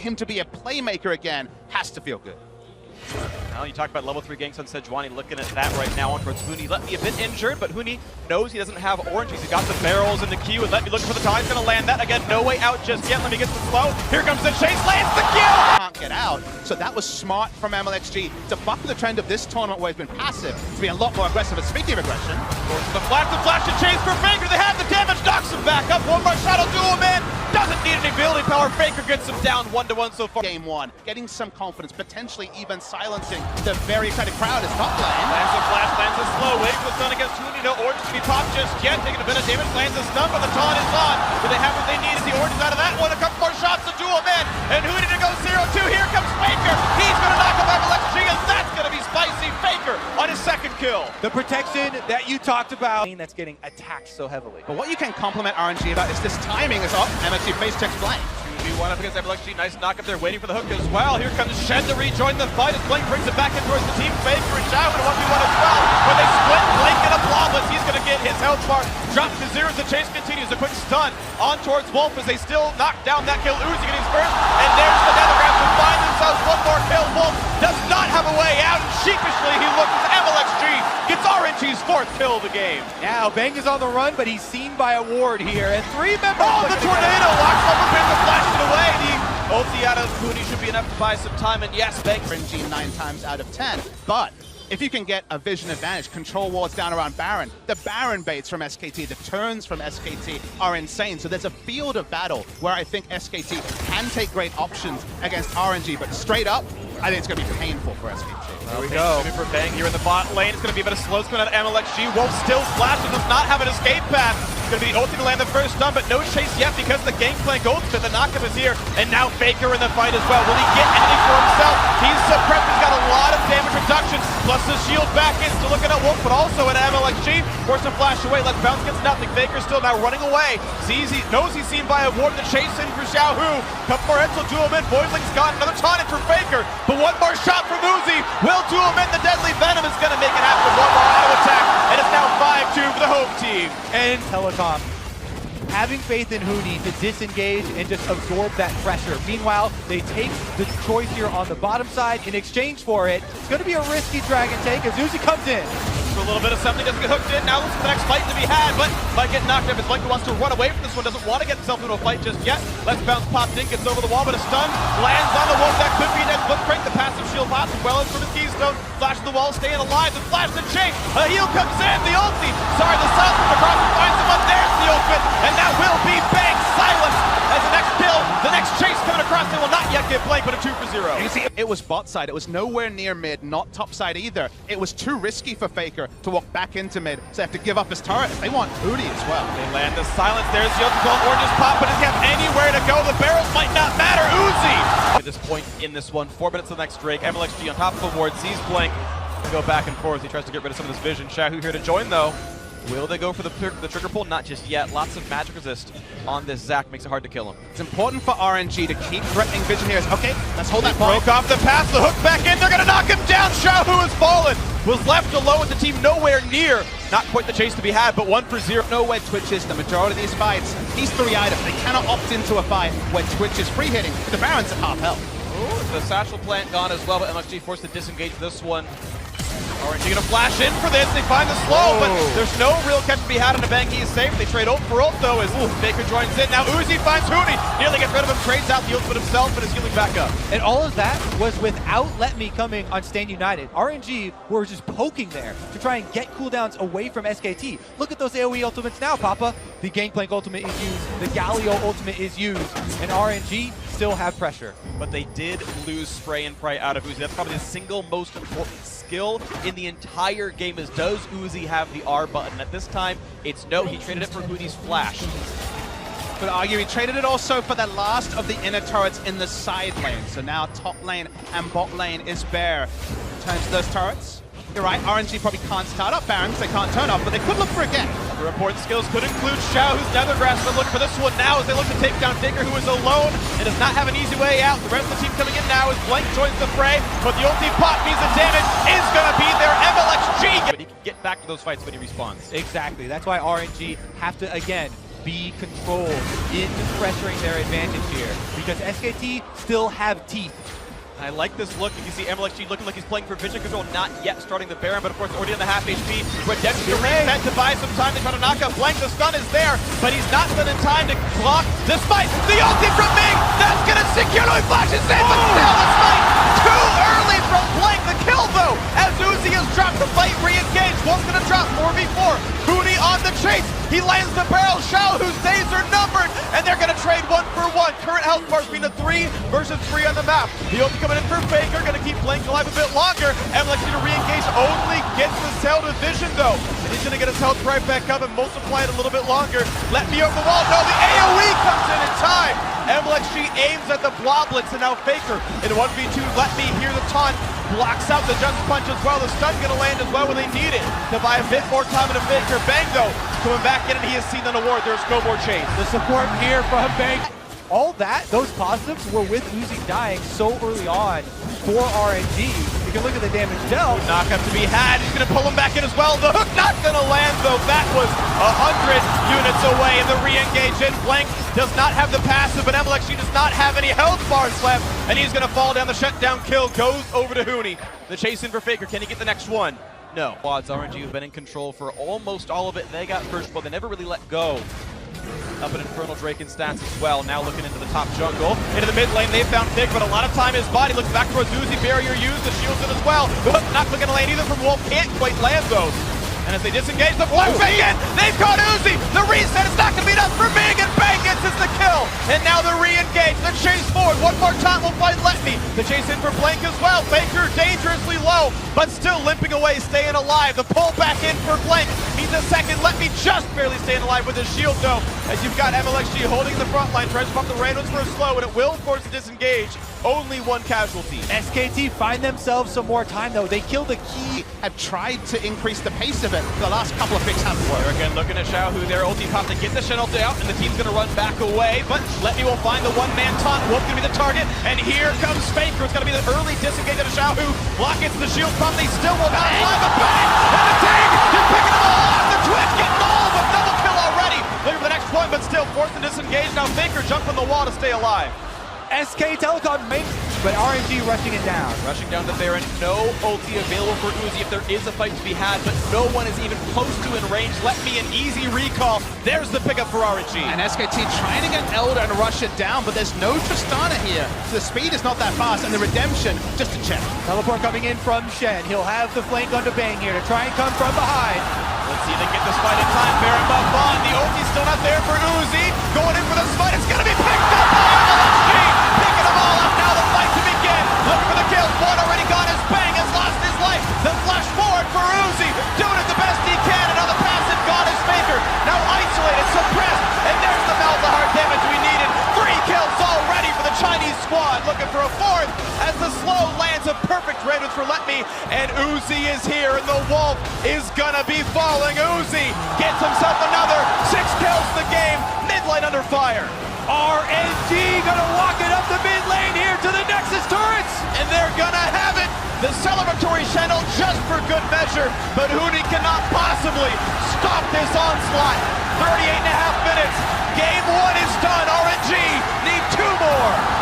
him to be a playmaker again has to feel good. Now you talk about level 3 ganks on Sejuani, looking at that right now on towards Huni. Let me a bit injured, but Huni knows he doesn't have oranges. He's got the barrels in the queue, and let me looking for the time. He's going to land that again. No way out just yet. Let me get the slow. Here comes the chase. Lands the kill! Can't get out, so that was smart from MLXG to buck the trend of this tournament where he's been passive to be a lot more aggressive. And speaking of aggression, the flash and chase for Faker. They have the damage, knocks him back up. One more shot will do him in. Doesn't need any ability power. Faker gets him down 1-1 so far. Game 1, getting some confidence, potentially even silencing the very excited crowd is top lane. Lands a flash, lands a slow, waiting for the stun against Huni. No orange to be popped just yet. Taking a bit of damage, lands a stun, but the taunt is on. Do they have what they need? Is the orange out of that one? A couple more shots to do him in. And Huni to go 0-2. Here comes Faker. He's going to knock him out of MLXG, and that's going to be spicy. Faker on his second kill. The protection that you talked about. That's getting attacked so heavily. But what you can compliment RNG about is this timing is up. MLXG face checks blank. 2v1 up against MLXG. Nice knock up there, waiting for the hook as well. Here comes Shen to rejoin the fight as Blank brings it back in towards the team. Faker and Xiao in 1v1 as well. When they split, Blank and a flawless. He's going to get his health bar dropped to 0 as the chase continues. A quick stun on towards Wolf as they still knock down that kill. Uzi getting his first, and there's the Nethergraph to find themselves one more kill. Wolf does not have a way out, and sheepishly he looks as MLXG gets RNG's 4th kill of the game. Now Bang is on the run, but he's seen by a ward here, and 3 members. Oh, the tornado locks up a bit to flash it away. The ulti out of Huni should be enough to buy some time, and yes, Bang RNG 9 times out of 10, but if you can get a vision advantage, control wards down around Baron, the Baron baits from SKT, the turns from SKT are insane. So there's a field of battle where I think SKT can take great options against RNG, but straight up, I think it's going to be painful for SKT. Here we go. For Bang here in the bot lane. It's going to be a bit of slow coming out of MLXG. Wolf still flashes, does not have an escape path. It's going to be the ulti to land the first stun, but no chase yet because the gangplank ultimate. The knockup is here, and now Faker in the fight as well. Will he get anything for himself? He's suppressed. He's got a lot of damage reduction, plus the shield back in. Still looking at Wolf, but also at MLXG. Force him flash away. Let's bounce gets nothing. Faker still now running away. Knows he's seen by a ward. The chase in for Xiaohu. Couple more hits will do him in. Voidling's got another taunt in for Faker, but one more shot from Uzi will do him in. The deadly venom is going to make it happen with one more auto attack, and it's now 5-2 for the home team. And Telecom having faith in Huni to disengage and just absorb that pressure. Meanwhile, they take the choice here on the bottom side. In exchange for it, it's going to be a risky dragon take as Uzi comes in. For a little bit of something, doesn't get hooked in. Now looks for the next fight to be had, but might get knocked up as Blank wants to run away from this one. Doesn't want to get himself into a fight just yet. Let's bounce popped in, gets over the wall, but a stun lands on the wall. That could be an flip break. The passive shield pops as well as for the keystone. Flash the wall, staying alive. The flash the chase. A heal comes in. The ulti. Sorry, the silence from across and finds someone. There's the ultimate, and that will be Bang silence as the next kill. The next chase coming across. They will not yet get Blank, but a 2-for-0. You see, it was bot side. It was nowhere near mid, not top side either. It was too risky for Faker to walk back into mid, so they have to give up his turret if they want Huni as well. They land the silence. There's the ulti called oranges pop, but doesn't have anywhere to go. The barrels might not matter. Uzi! At this point in this one, 4 minutes to the next Drake. MLXG on top of the ward, sees Blank go back and forth. He tries to get rid of some of this vision. Xiaohu here to join though. Will they go for the trigger pull? Not just yet. Lots of magic resist on this Zac. Makes it hard to kill him. It's important for RNG to keep threatening vision here. Okay, let's hold that point. Broke off the pass, the hook back in. They're going to knock him down. Xiaohu has fallen. Was left alone with the team nowhere near. Not quite the chase to be had, but 1-for-0. Know where Twitch is the majority of these fights. He's 3 items. They cannot opt into a fight where Twitch is free hitting. The Baron's at half health. Ooh, the satchel plant gone as well, but MLXG forced to disengage this one. RNG gonna flash in for this. They find the slow, but there's no real catch to be had on a Bang. He is safe. They trade ult for ult though as Faker joins in. Now Uzi finds Huni. Nearly gets rid of him. Trades out the ultimate himself, but is healing back up. And all of that was without Let Me coming on Stand United. RNG were just poking there to try and get cooldowns away from SKT. Look at those AoE ultimates now, Papa. The Gangplank ultimate is used. The Galio ultimate is used. And RNG still have pressure. But they did lose spray and pray out of Uzi. That's probably the single most important skill in the entire game is, does Uzi have the R button? At this time, it's no. He traded it for Huni's flash. Could argue he traded it also for the last of the inner turrets in the side lane. So now top lane and bot lane is bare. Turns to those turrets. You're right, RNG probably can't start up Barons, they can't turn up, but they could look for a gang. The important skills could include Xiao, who's Nethergrass, but look for this one now as they look to take down Digger, who is alone and does not have an easy way out. The rest of the team coming in now as Blank joins the fray, but the ulti pop means the damage is going to be there. MLXG, but he can get back to those fights when he respawns. Exactly, that's why RNG have to, again, be controlled in pressuring their advantage here, because SKT still have teeth. I like this look. You can see MLXG looking like he's playing for vision control, not yet starting the Baron, but of course already on the half HP. Redemption to reset to buy some time to try to knock out Blank. The stun is there, but he's not done in time to block despite the ulti from Ming. That's gonna secure no flashes in, but still despite too early from Blank. The kill though, as Uzi has dropped the fight, re-engaged. One's gonna drop 4v4. Huni on the chase. He lands the barrel. Xiao, whose days are numbered, and they're gonna trade 1 for 1. Current health bars being a 3 versus 3 on the map. The ulti coming in for Faker, gonna keep Blank alive a bit longer. MLXG to re-engage, only gets the cell to vision though. And he's gonna get his health right back up and multiply it a little bit longer. Let me over the wall. No, the AoE comes in time. MLXG aims at the bloblets, and now Faker in 1v2. Let me hear the taunt. Blocks out the just punch as well. The stun gonna land as well when they need it to buy a bit more time into Faker. Bang though, coming back in, and he has seen an award. There's no more chase. The support here from Bang. All that, those positives were with Uzi dying so early on for RNG. You can look at the damage dealt. Knockup to be had. He's going to pull him back in as well. The hook not going to land, though. That was 100 units away. And the re-engage in. Blank does not have the passive, but MLXG does not have any health bars left. And he's going to fall down. The shutdown kill goes over to Huni. The chase in for Faker. Can he get the next one? No. Quads, RNG have been in control for almost all of it. They got first, but they never really let go. Up an Infernal Drake in stats as well. Now looking into the top jungle. Into the mid lane, they found Fig, but a lot of time his body looks back towards Uzi. Barrier used, the shields in as well. The hook not looking to land either from Wolf. Can't quite land those. And as they disengage, the flashbang in, they've caught Uzi. The reset is not going to be enough for Ming, and Bang gets us the kill. And now the re-engage, the chase forward. One more time will find Let Me. The chase in for Blank as well. Faker dangerously low, but still limping away, staying alive. The pull back in for Blank means a second. Let Me just barely staying alive with his shield though, as you've got MLXG holding the front line, tries to pop the randoms for a slow, and it will force a disengage. Only one casualty. SKT find themselves some more time though. They kill the key. Have tried to increase the pace of it. The last couple of picks haven't worked. Again, looking at Xiao, who their ulti pop to get the Shen ulti out, and the team's gonna run back away, but Let Me will find the one-man taunt. Wolf gonna be the target, and here comes Faker. It's gonna be the early disengage of Xiao, who blockets the shield pump. They still will not alive, but Bang! And the tank is picking them all off. The Twitch getting all of them. Double kill already. Looking for the next one, but still forced to disengage. Now Faker jumped on the wall to stay alive. SK Telecom makes, but RNG rushing it down. Rushing down the Baron, no ulti available for Uzi if there is a fight to be had, but no one is even close to in range. Let Me an easy recall. There's the pickup for RNG. And SKT trying to get Elder and rush it down, but there's no Tristana here. So the speed is not that fast, and the redemption, just a check. Teleport coming in from Shen. He'll have the flank on to Bang here to try and come from behind. Let's see if they get this fight in time. Baron buff on. The ulti's still not there for Uzi. Going in for the fight. It's going to be picked up by MLXG. Picking them all up now. The fight to begin. Looking for the kills. One already gone as Bang has lost his life. The flash forward for Uzi. Doing it the best he can. Another passive gone as Faker. Now isolated, suppressed. And there's the Malzahar damage we needed. 3 kills already for the Chinese squad. Looking for a 4th as the slow lands a perfect range for Let Me. And Uzi is here, and the Wolf is gonna be falling. Uzi gets himself another 6 kills in the game. Mid lane under fire. RNG gonna walk it up the mid lane here to the Nexus turrets. And they're gonna have it. The celebratory channel just for good measure, but Huni cannot possibly stop this onslaught. 38.5 minutes. Game 1 is done. RNG need 2 more.